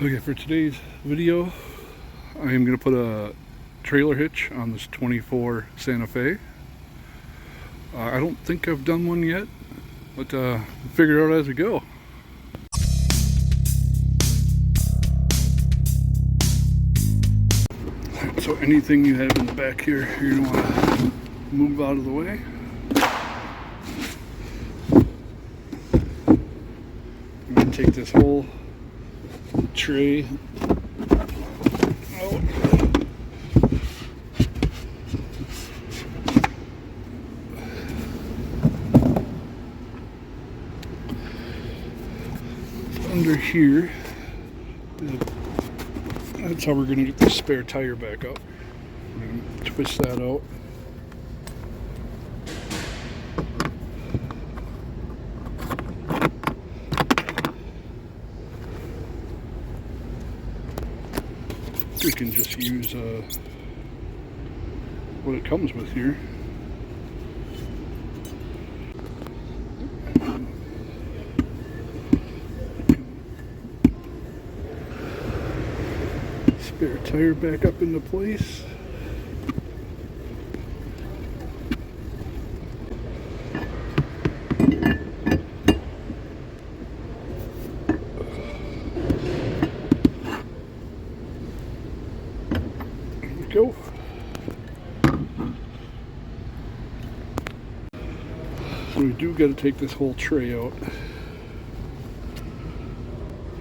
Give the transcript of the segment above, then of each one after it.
Okay, for today's video, I am going to put a trailer hitch on this 24 Santa Fe. I don't think I've done one yet, but figure it out as we go. So anything you have in the back here, you're going to want to move out of the way. I'm going to take this whole tray out. Under here, that's how we're going to get the spare tire back up. We're going to twist that out. We can just use what it comes with here. Spare tire back up into place. Go. So we do got to take this whole tray out.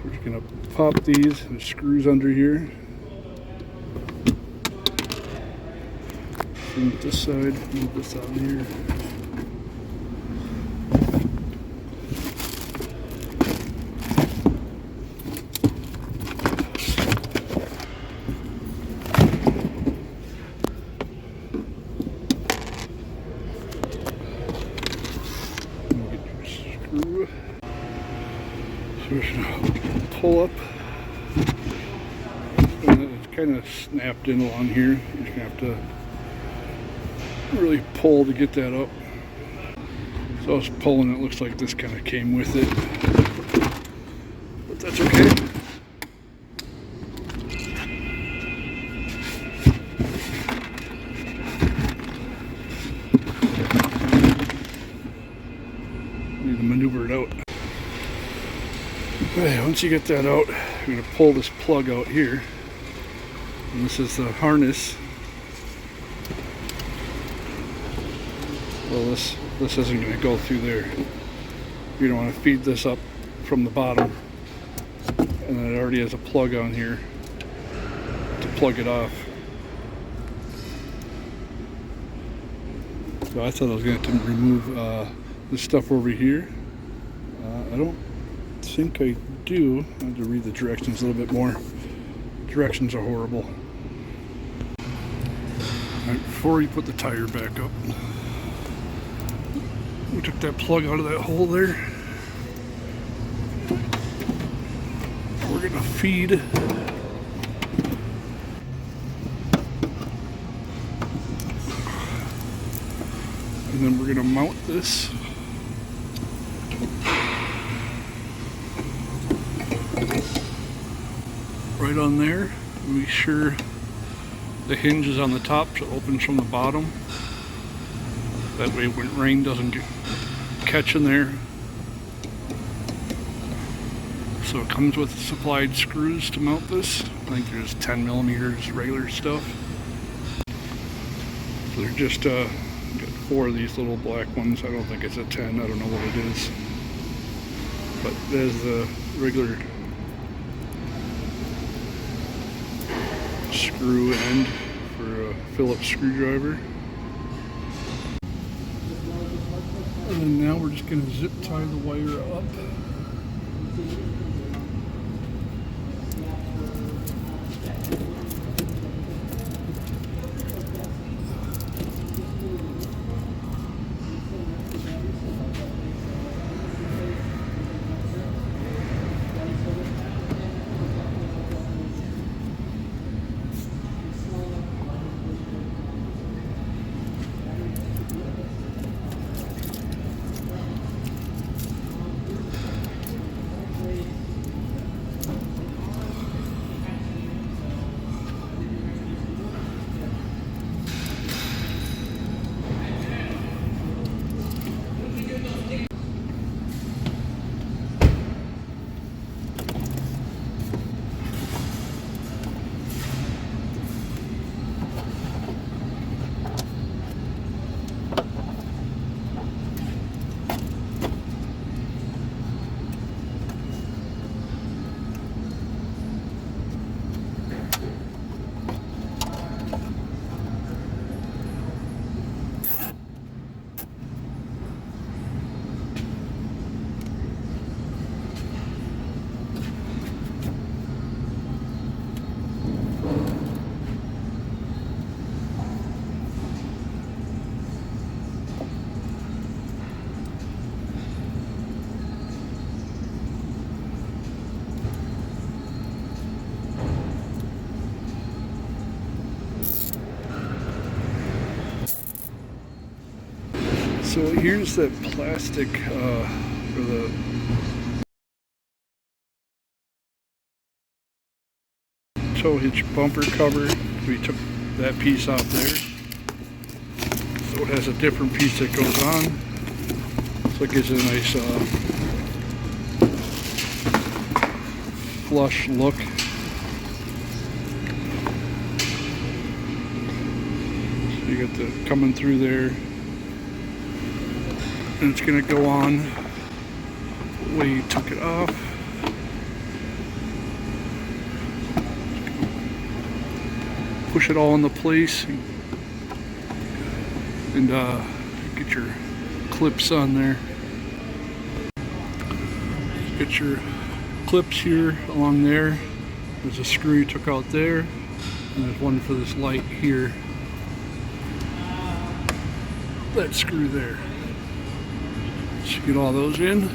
We're just going to pop these. There's screws under here. Move this side, move this out here. So we're just going to pull up, and it's kind of snapped in along here. You're just going to have to really pull to get that up. So I was pulling, it looks like this kind of came with it, but that's okay. Need to maneuver it out. Okay, once you get that out, you're going to pull this plug out here, and this is the harness. Well, this isn't going to go through there. You're going to want to feed this up from the bottom, and then it already has a plug on here to plug it off. So I thought I was going to remove this stuff over here. I don't think I do. I have to read the directions a little bit more. Directions are horrible. Alright, before you put the tire back up, we took that plug out of that hole there. We're going to feed and then we're going to mount this. Right on there. Make sure the hinge is on the top so it opens from the bottom. That way when rain doesn't catch in there. So it comes with supplied screws to mount this. I think there's 10 millimeters regular stuff. So they're just got 4 of these little black ones. I don't think it's a 10. I don't know what it is. But there's the regular screw end for a Phillips screwdriver. And now we're just going to zip tie the wire up. So here's that plastic or the tow hitch bumper cover. We took that piece off there, so it has a different piece that goes on, so it gives it a nice flush look. So you got the coming through there, and it's going to go on the way you took it off. Push it all into place and get your clips on there. Get your clips here along there. There's a screw you took out there, and there's one for this light here. That screw there. Just get all those in.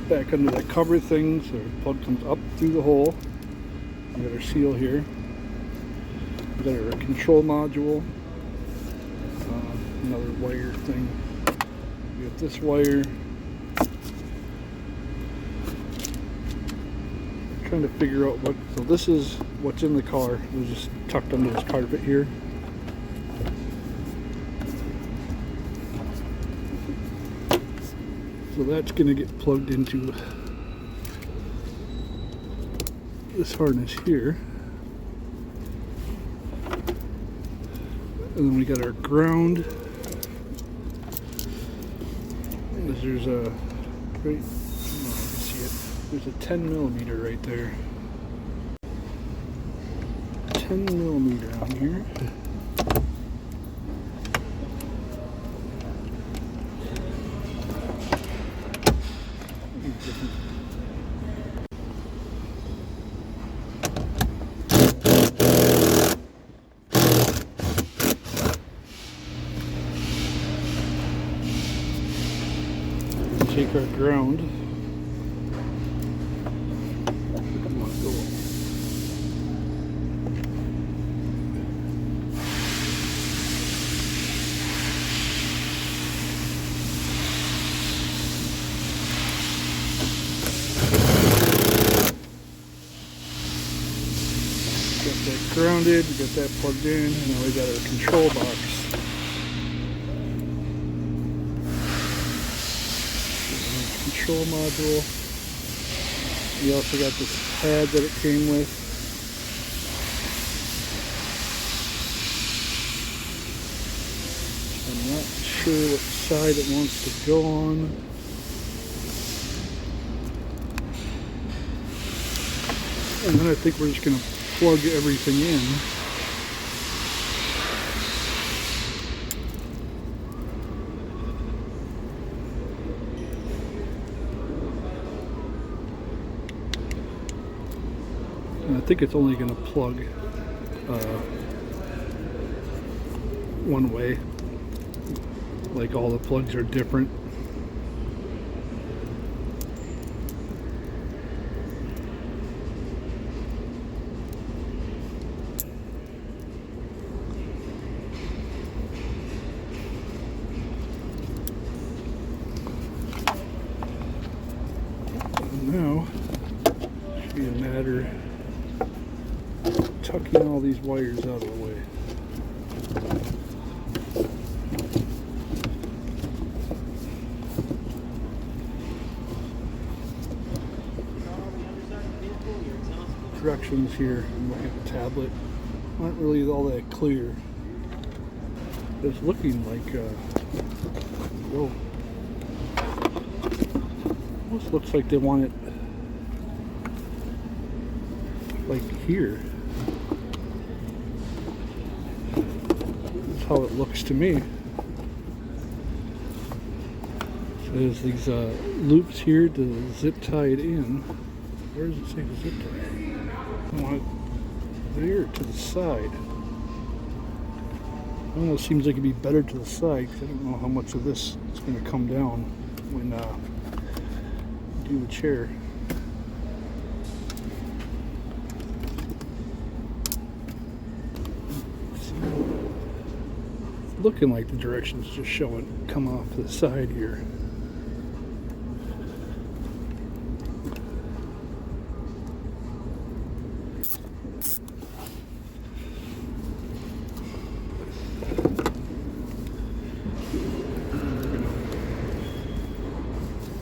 Back under that cover thing, so the plug comes up through the hole. We got our seal here. We got our control module. Another wire thing. We got this wire. Trying to figure out what. So this is what's in the car. It was just tucked under this carpet here. So that's going to get plugged into this harness here. And then we got our ground. There's a, right, I don't know if you can see it. There's a 10 millimeter right there. 10 millimeter on here. Take our ground. Got that grounded, we got that plugged in, and now we got our control box. Control module. We also got this pad that it came with. I'm not sure what side it wants to go on. And then I think we're just going to plug everything in. And I think it's only going to plug one way. Like all the plugs are different. And now, it should be a matter of tucking all these wires out of the way. Directions here. I'm looking at the tablet. Aren't really all that clear. It's looking like whoa. Almost looks like they want it like here. That's how it looks to me. So there's these loops here to zip tie it in. Where does it say to zip tie? I want it there to the side. It almost seems like it'd be better to the side because I don't know how much of this is going to come down when do the chair. Let's see. looking like the directions just showing come off the side here.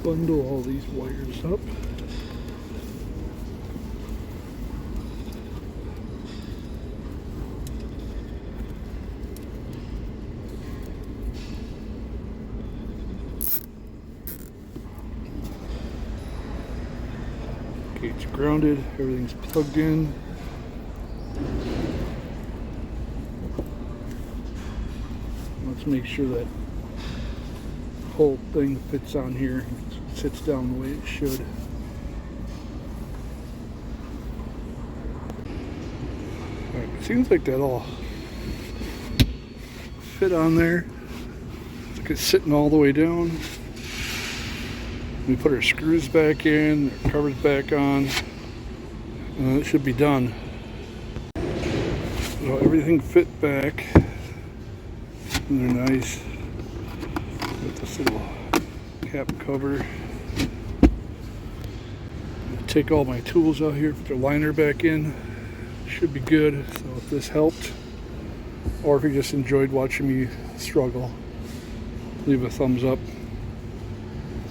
Bundle all these wires up. Okay, it's grounded, everything's plugged in. Let's make sure that whole thing fits on here, sits down the way it should. Alright, it seems like that all fit on there. It's like it's sitting all the way down. We put our screws back in, our covers back on, and it should be done. So everything fit back, and they're nice. With this little cap cover. Take all my tools out here, put the liner back in. Should be good. So if this helped, or if you just enjoyed watching me struggle, leave a thumbs up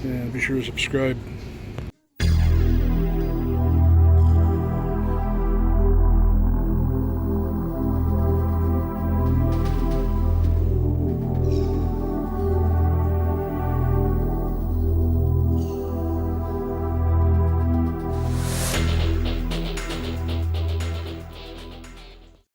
and be sure to subscribe.